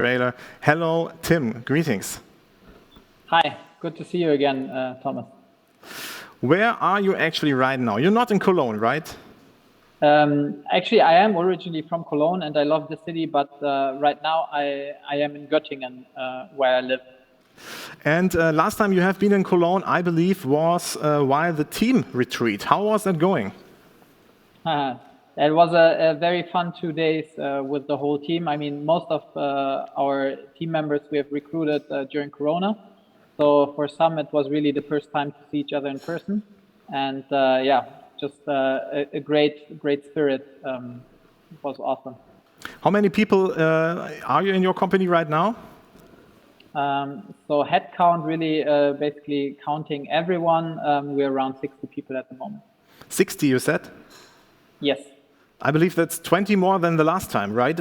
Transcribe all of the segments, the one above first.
trailer. Hello, Tim. Greetings. Hi, good to see you again, Thomas. Where are you actually right now? You're not in Cologne, right? Actually, I am originally from Cologne and I love the city, but right now I am in Göttingen, where I live. And last time you have been in Cologne, I believe, was while the team retreat. How was that going? It was a very fun 2 days with the whole team. I mean, most of our team members we have recruited during Corona. So for some, it was really the first time to see each other in person. And yeah, just a great spirit. It was awesome. How many people are you in your company right now? So headcount, really basically counting everyone, we're around 60 people at the moment. 60, you said? Yes. I believe that's 20 more than the last time, right?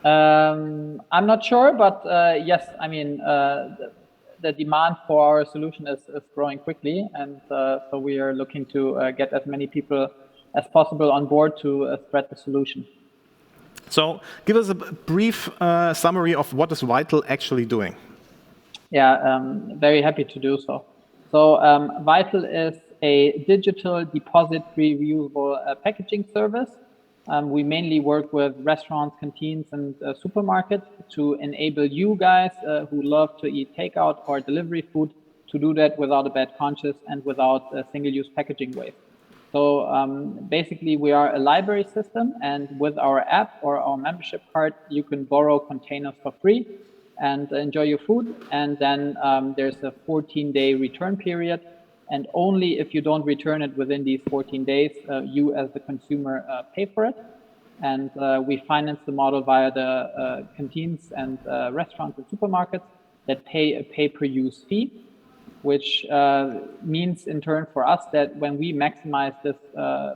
I'm not sure, but yes, I mean, the demand for our solution is growing quickly. And so we are looking to get as many people as possible on board to spread the solution. So give us a brief summary of what is Vytal actually doing. Yeah, very happy to do so. So Vytal is a digital deposit-free reusable packaging service. We mainly work with restaurants, canteens, and supermarkets to enable you guys who love to eat takeout or delivery food to do that without a bad conscience and without single-use packaging waste. So basically, we are a library system, and with our app or our membership card, you can borrow containers for free and enjoy your food. And then there's a 14-day return period. And only if you don't return it within these 14 days, you as the consumer pay for it. And we finance the model via the canteens and restaurants and supermarkets that pay a pay-per-use fee, which means in turn for us that when we maximize this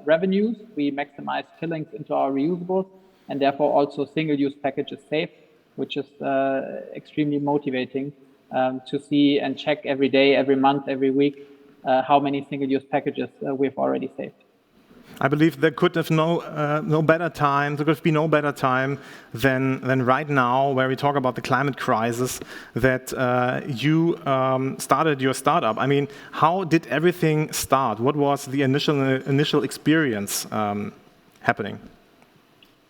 revenues, we maximize fillings into our reusables, and therefore also single-use package is safe, which is extremely motivating to see and check every day, every month, every week, how many single-use packages we've already saved. I believe there could have no better time. There could be no better time than right now, where we talk about the climate crisis. That you started your startup. I mean, how did everything start? What was the initial experience happening?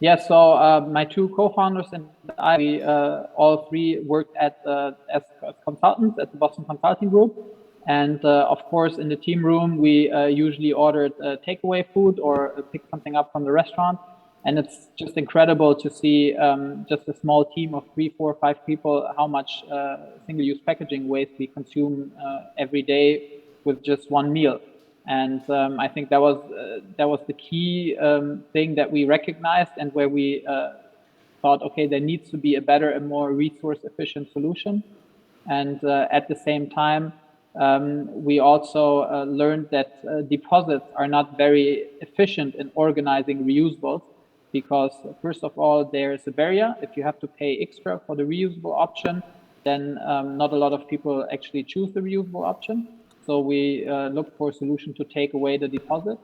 Yeah, so my two co-founders and I, we all three worked as consultants at the Boston Consulting Group. And of course, in the team room, we usually ordered takeaway food or picked something up from the restaurant. And it's just incredible to see just a small team of 3, 4, 5 people, how much single-use packaging waste we consume every day with just one meal. And I think that was the key thing that we recognized, and where we thought, okay, there needs to be a better and more resource-efficient solution. And at the same time, we also learned that deposits are not very efficient in organizing reusables, because first of all, there's a barrier. If you have to pay extra for the reusable option, then not a lot of people actually choose the reusable option. So we looked for a solution to take away the deposit.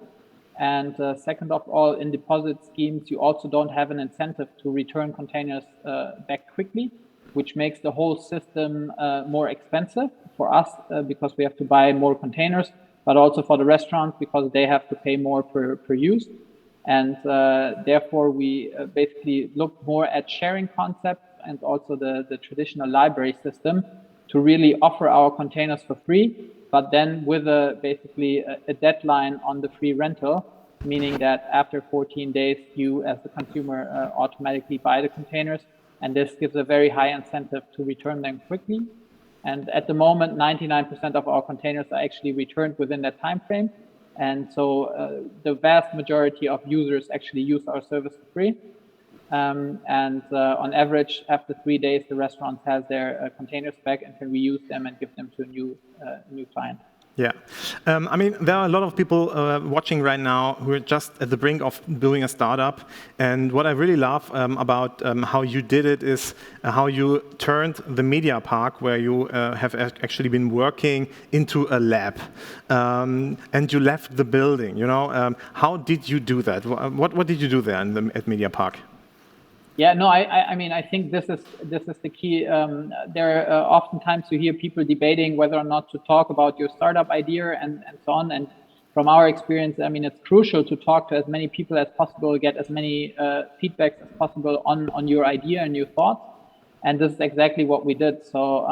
And second of all, in deposit schemes, you also don't have an incentive to return containers back quickly, which makes the whole system more expensive for us because we have to buy more containers, but also for the restaurants because they have to pay more per use. And therefore, we basically look more at sharing concepts and also the traditional library system to really offer our containers for free, but then with basically a deadline on the free rental, meaning that after 14 days, you as the consumer automatically buy the containers. And this gives a very high incentive to return them quickly. And at the moment, 99% of our containers are actually returned within that time frame. And so the vast majority of users actually use our service for free. And on average, after 3 days, the restaurant has their containers back and can reuse them and give them to a new client. Yeah, I mean, there are a lot of people watching right now who are just at the brink of doing a startup. And what I really love about how you did it is how you turned the media park, where you have actually been working, into a lab. And you left the building, you know. How did you do that? What did you do there at Media Park? Yeah, no, I mean, I think this is the key. There are oftentimes you hear people debating whether or not to talk about your startup idea and so on. And from our experience, I mean, it's crucial to talk to as many people as possible, get as many feedbacks as possible on your idea and your thoughts. And this is exactly what we did. So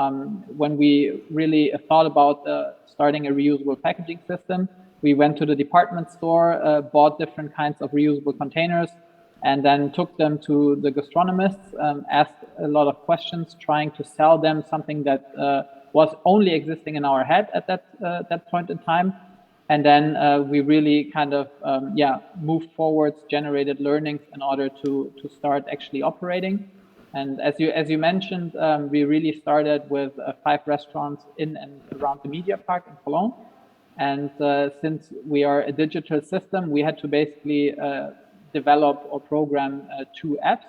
when we really thought about starting a reusable packaging system, we went to the department store, bought different kinds of reusable containers, and then took them to the gastronomists, asked a lot of questions, trying to sell them something that was only existing in our head at that point in time. And then we really kind of moved forwards, generated learnings in order to start actually operating. And as you mentioned, we really started with 5 restaurants in and around the Media Park in Cologne. And since we are a digital system, we had to basically develop or program 2 apps,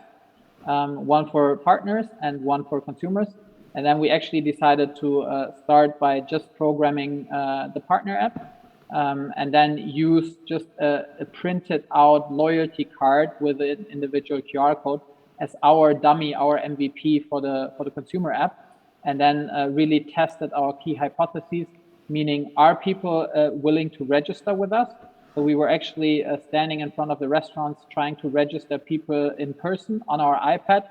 one for partners and one for consumers. And then we actually decided to start by just programming the partner app, and then use just a printed out loyalty card with an individual QR code as our dummy, our MVP for the consumer app, and then really tested our key hypotheses, meaning are people willing to register with us? So we were actually standing in front of the restaurants trying to register people in person on our iPad,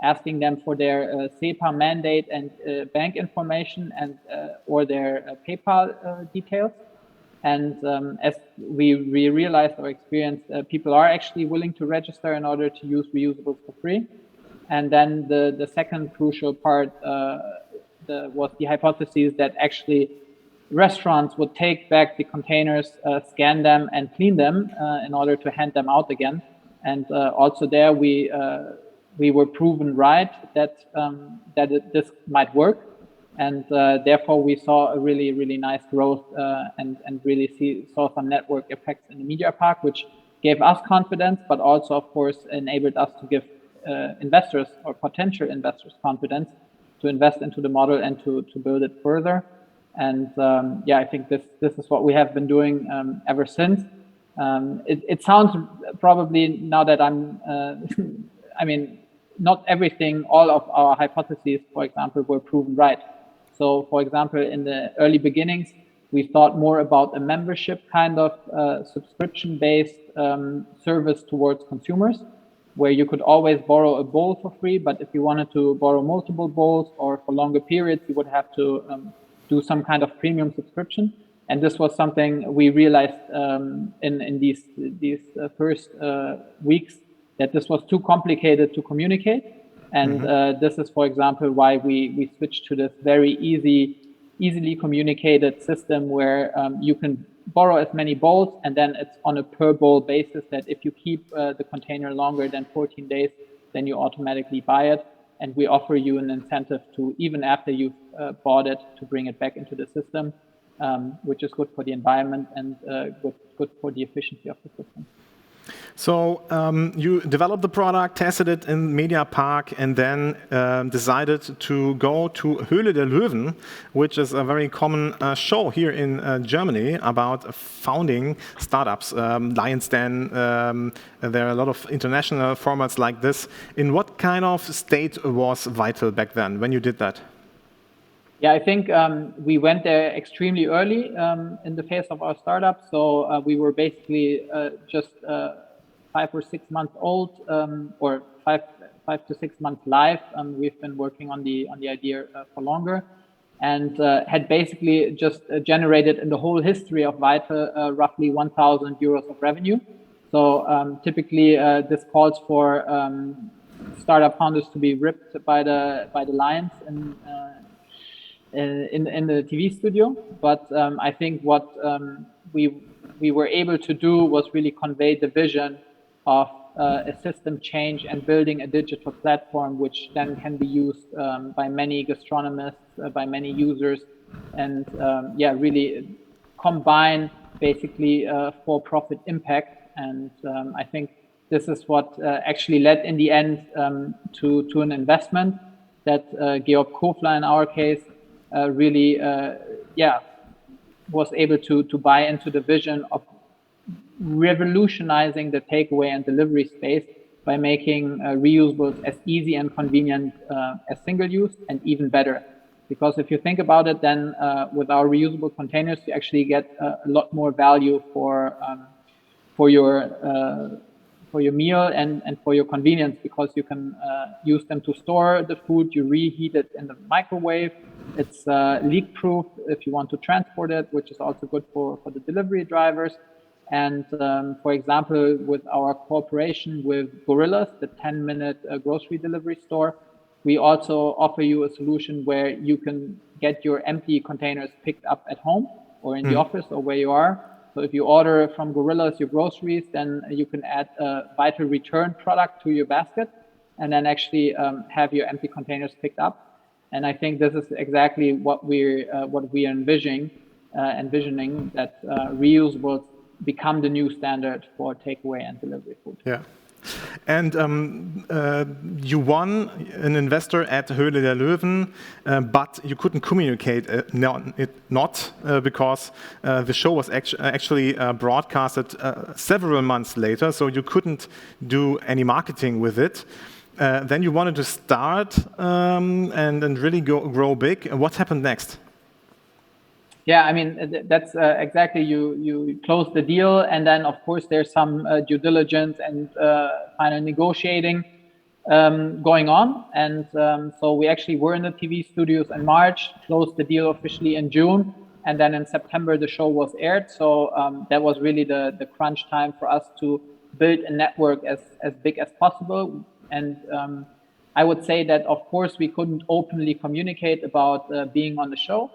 asking them for their SEPA mandate and bank information and or their PayPal details. And as we realized or experienced, people are actually willing to register in order to use reusables for free. And then the second crucial part was the hypothesis that actually restaurants would take back the containers, scan them and clean them in order to hand them out again. And also there we were proven right that this might work. And therefore we saw a really, really nice growth and really saw some network effects in the Media Park, which gave us confidence, but also, of course, enabled us to give investors or potential investors confidence to invest into the model and to build it further. And I think this is what we have been doing ever since. It sounds probably now that I'm, I mean, not everything, all of our hypotheses, for example, were proven right. So, for example, in the early beginnings, we thought more about a membership kind of subscription-based service towards consumers, where you could always borrow a bowl for free, but if you wanted to borrow multiple bowls or for longer periods, you would have to do some kind of premium subscription. And this was something we realized in these first weeks, that this was too complicated to communicate. And this is, for example, why we switched to this very easily communicated system where you can borrow as many bowls, and then it's on a per bowl basis, that if you keep the container longer than 14 days, then you automatically buy it. And we offer you an incentive to, even after you've bought it, to bring it back into the system, which is good for the environment and good for the efficiency of the system. So you developed the product, tested it in Media Park, and then decided to go to Höhle der Löwen, which is a very common show here in Germany about founding startups. Lion's Den, there are a lot of international formats like this. In what kind of state was Vytal back then when you did that? Yeah, I think we went there extremely early in the phase of our startup. So we were basically just 5 or 6 months old, or 5 to 6 months live. We've been working on the idea for longer, and had basically just generated in the whole history of Vytal roughly 1,000 euros of revenue. So typically this calls for startup founders to be ripped by the lions in the TV studio. But I think what we were able to do was really convey the vision of a system change and building a digital platform, which then can be used by many gastronomists, by many users, and really combine basically for-profit impact. And I think this is what actually led in the end to an investment that Georg Kofler, in our case, really was able to buy into the vision of revolutionizing the takeaway and delivery space by making reusables as easy and convenient as single-use, and even better. Because if you think about it, then with our reusable containers, you actually get a lot more value for your meal and for your convenience, because you can use them to store the food. You reheat it in the microwave. It's leak proof if you want to transport it, which is also good for the delivery drivers. And for example, with our cooperation with Gorillas, the 10-minute grocery delivery store, we also offer you a solution where you can get your empty containers picked up at home or in the office or where you are. So if you order from Gorillas your groceries, then you can add a Vytal return product to your basket, and then actually have your empty containers picked up. And I think this is exactly what we are envisioning that reusables become the new standard for takeaway and delivery food. Yeah. And you won an investor at Höhle der Löwen, but you couldn't communicate it not because the show was actually broadcasted several months later, so you couldn't do any marketing with it. Then you wanted to start and really grow big. What happened next? Yeah, I mean, that's exactly, you close the deal, and then of course there's some due diligence and final negotiating going on. And so we actually were in the TV studios in March, closed the deal officially in June, and then in September the show was aired. So that was really the crunch time for us to build a network as big as possible. And I would say that of course we couldn't openly communicate about being on the show.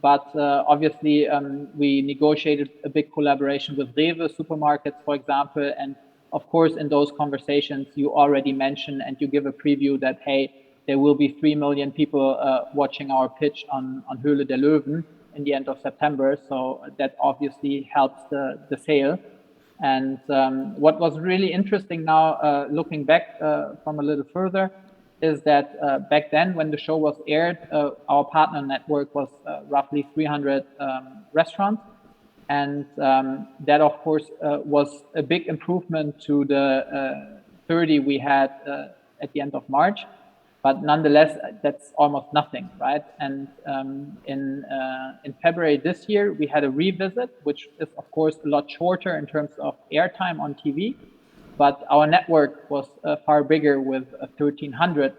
But obviously, we negotiated a big collaboration with Rewe supermarkets, for example. And of course, in those conversations, you already mention and you give a preview that, hey, there will be 3 million people watching our pitch on Höhle der Löwen in the end of September. So that obviously helps the sale. And what was really interesting now, looking back from a little further, is that back then when the show was aired, our partner network was roughly 300 restaurants. And that, of course, was a big improvement to the 30 we had at the end of March. But nonetheless, that's almost nothing, right? And in February this year, we had a revisit, which is, of course, a lot shorter in terms of airtime on TV. But our network was far bigger with 1,300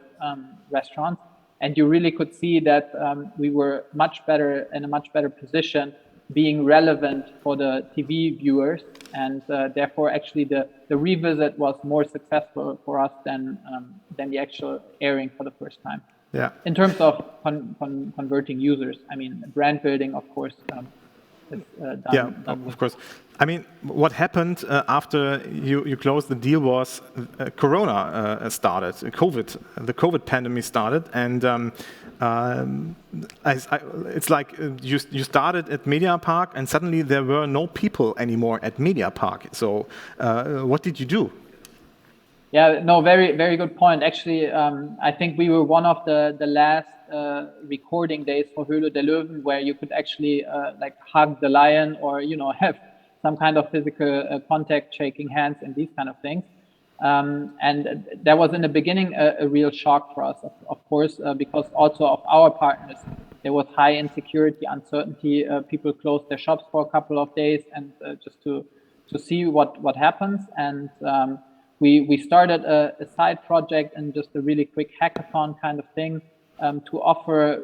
restaurants. And you really could see that we were in a much better position, being relevant for the TV viewers. And therefore, actually, the revisit was more successful for us than the actual airing for the first time. Yeah. In terms of converting users, I mean, brand building, of course, done. Of course. I mean, what happened after you closed the deal was Corona started, the COVID pandemic started, and it's like you started at MediaPark, and suddenly there were no people anymore at MediaPark. So, what did you do? Yeah, no, very, very good point. Actually, I think we were one of the last recording days for Höhle der Löwen where you could actually like hug the lion or, you know, have some kind of physical contact, shaking hands and these kind of things. And that was in the beginning a real shock for us, of course, because also of our partners, there was high insecurity, uncertainty. People closed their shops for a couple of days and just to see what happens. And we started a side project and just a really quick hackathon kind of thing to offer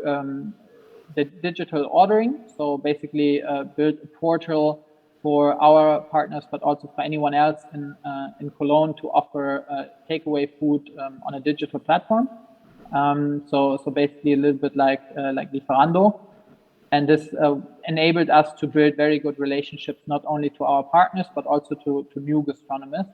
the digital ordering. So basically build a portal for our partners, but also for anyone else in Cologne to offer takeaway food on a digital platform. So basically a little bit like Lieferando. And this enabled us to build very good relationships, not only to our partners, but also to new gastronomists.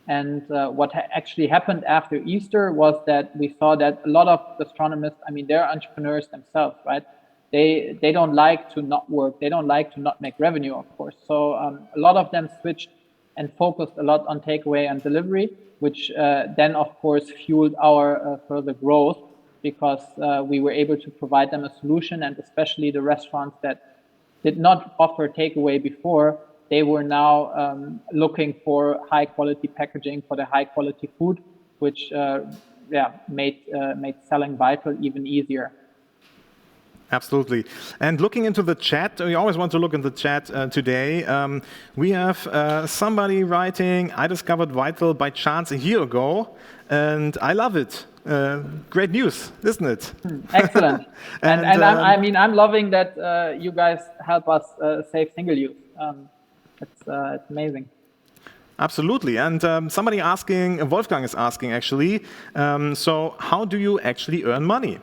And what actually happened after Easter was that we saw that a lot of gastronomists, I mean, they're entrepreneurs themselves, right? They don't like to not work. They don't like to not make revenue, of course. So a lot of them switched and focused a lot on takeaway and delivery, which then, of course, fueled our further growth because we were able to provide them a solution, and especially the restaurants that did not offer takeaway before they were now looking for high quality packaging for the high quality food, which made selling Vytal even easier. Absolutely. And looking into the chat, we always want to look in the chat today. We have somebody writing, I discovered Vytal by chance a year ago, and I love it. Great news, isn't it? Excellent. and I'm loving that you guys help us save single use. It's amazing. Absolutely. And somebody asking, Wolfgang is asking actually, so how do you actually earn money?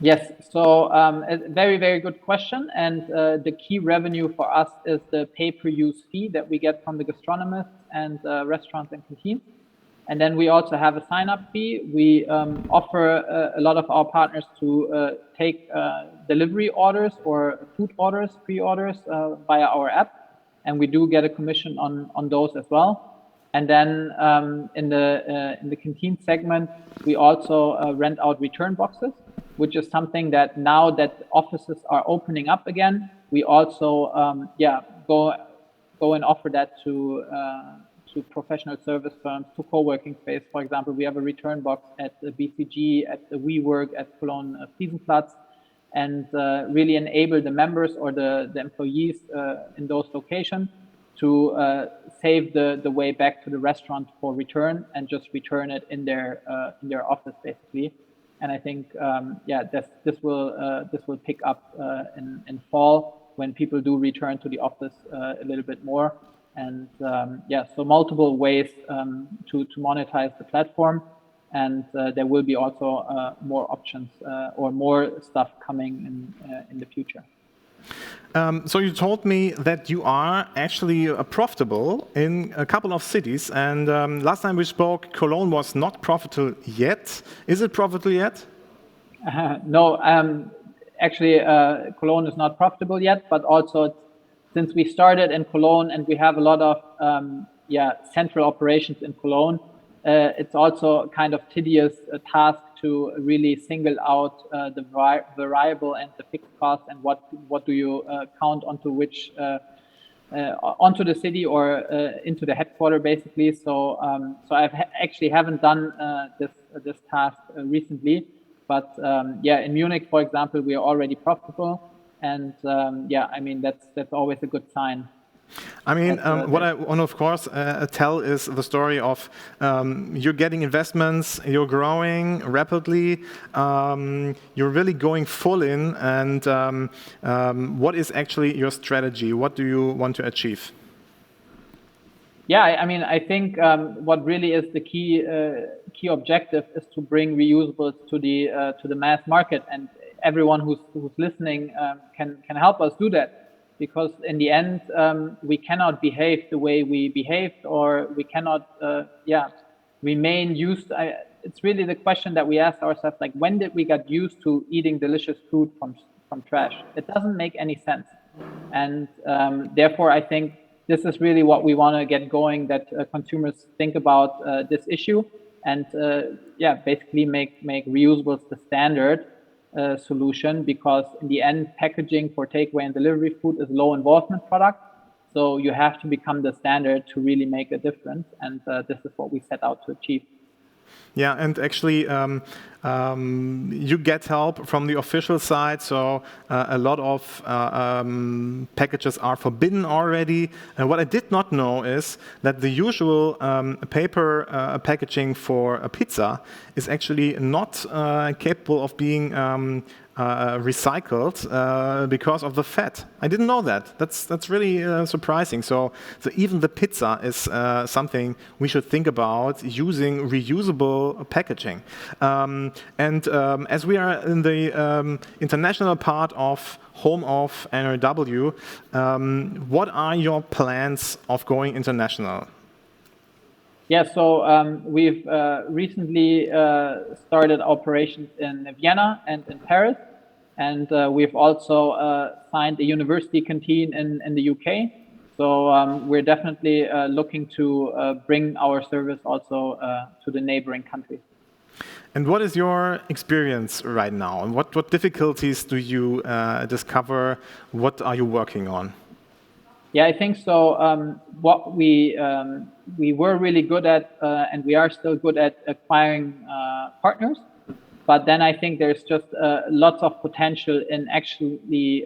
Yes, so a very, very good question. And the key revenue for us is the pay-per-use fee that we get from the gastronomists and restaurants and canteens. And then we also have a sign-up fee. We offer a lot of our partners to take delivery orders or food orders, pre-orders via our app. And we do get a commission on those as well. And then in the canteen segment, we also rent out return boxes, which is something that now that offices are opening up again, we also go and offer that to professional service firms, to co-working space. For example, we have a return box at the BCG, at the WeWork, at Cologne Fliesenplatz, and really enable the members or the employees in those locations to save the way back to the restaurant for return and just return it in their office basically. And I think this will pick up in fall when people do return to the office a little bit more. And so multiple ways to monetize the platform, and there will be also more options or more stuff coming in the future. So you told me that you are actually profitable in a couple of cities, and last time we spoke, Cologne was not profitable yet. Is it profitable yet? No, actually Cologne is not profitable yet, but also since we started in Cologne and we have a lot of central operations in Cologne, it's also kind of tedious task to really single out the variable and the fixed cost and what do you count onto which onto the city or into the headquarter basically. So I actually haven't done this task recently, but in Munich, for example, we are already profitable. And that's always a good sign. I mean, what I want to, of course, tell is the story of you're getting investments, you're growing rapidly, you're really going full in, and what is actually your strategy? What do you want to achieve? Yeah, I think what really is the key objective is to bring reusables to the mass market, and everyone who's listening can help us do that. Because in the end, we cannot behave the way we behaved, or we cannot, remain used. It's really the question that we ask ourselves: like, when did we get used to eating delicious food from trash? It doesn't make any sense, and therefore, I think this is really what we want to get going. That consumers think about this issue, and basically make reusables the standard solution, because in the end, packaging for takeaway and delivery food is a low involvement product. So you have to become the standard to really make a difference. And this is what we set out to achieve. Yeah, and actually, you get help from the official side. So a lot of packages are forbidden already. And what I did not know is that the usual paper packaging for a pizza is actually not capable of being recycled because of the fat. I didn't know that. That's really surprising. So even the pizza is something we should think about using reusable packaging. And as we are in the international part of home of NRW, what are your plans of going international? Yeah, so we've recently started operations in Vienna and in Paris, and we've also signed a university canteen in the UK. So we're definitely looking to bring our service also to the neighboring countries. And what is your experience right now? And what difficulties do you discover? What are you working on? Yeah, I think so. What we were really good at, and we are still good at acquiring partners. But then I think there's just lots of potential in actually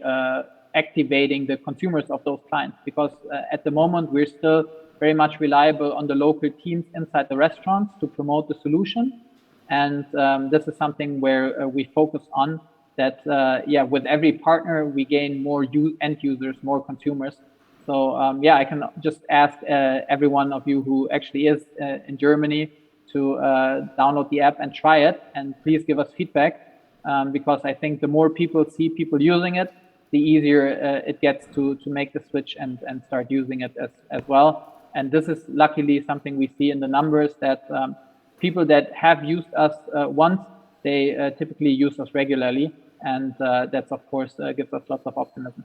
activating the consumers of those clients, because at the moment we're still very much reliable on the local teams inside the restaurants to promote the solution. And this is something where we focus on that. Yeah, with every partner we gain more end users, more consumers. So yeah, I can just ask every one of you who actually is in Germany to download the app and try it, and please give us feedback, because I think the more people see people using it, the easier it gets to make the switch and start using it as well. And this is luckily something we see in the numbers, that people that have used us once, they typically use us regularly, and that's of course gives us lots of optimism.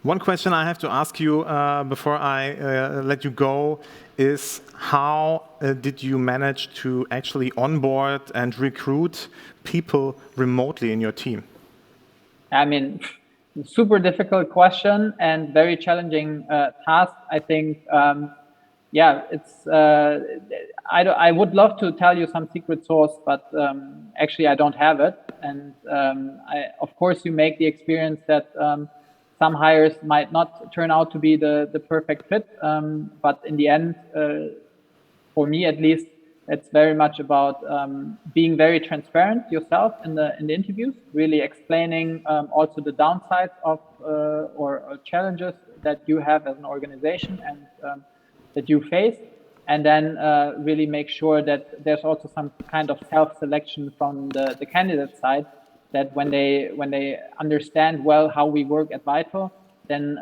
One question I have to ask you before I let you go is, how did you manage to actually onboard and recruit people remotely in your team? I mean, super difficult question and very challenging task. I think, yeah, it's. I would love to tell you some secret sauce, but actually I don't have it. And of course, you make the experience that some hires might not turn out to be the perfect fit, but in the end, for me at least, it's very much about being very transparent yourself in the interviews, really explaining also the downsides of or challenges that you have as an organization and that you face, and then really make sure that there's also some kind of self-selection from the candidate side, that when they understand well how we work at Vytal, then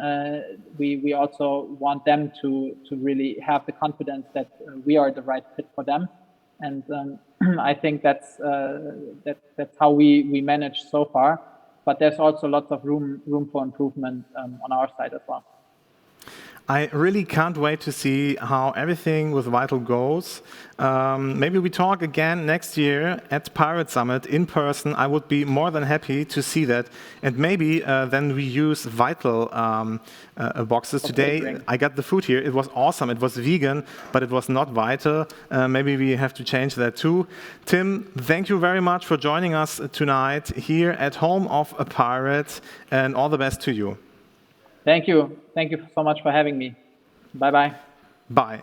we also want them to really have the confidence that we are the right fit for them. And I think that's how we manage so far. But there's also lots of room for improvement on our side as well. I really can't wait to see how everything with Vytal goes. Maybe we talk again next year at Pirate Summit in person. I would be more than happy to see that. And maybe then we use Vytal boxes today. I got the food here. It was awesome. It was vegan, but it was not Vytal. Maybe we have to change that too. Tim, thank you very much for joining us tonight here at home of a pirate, and all the best to you. Thank you. Thank you so much for having me. Bye-bye. Bye.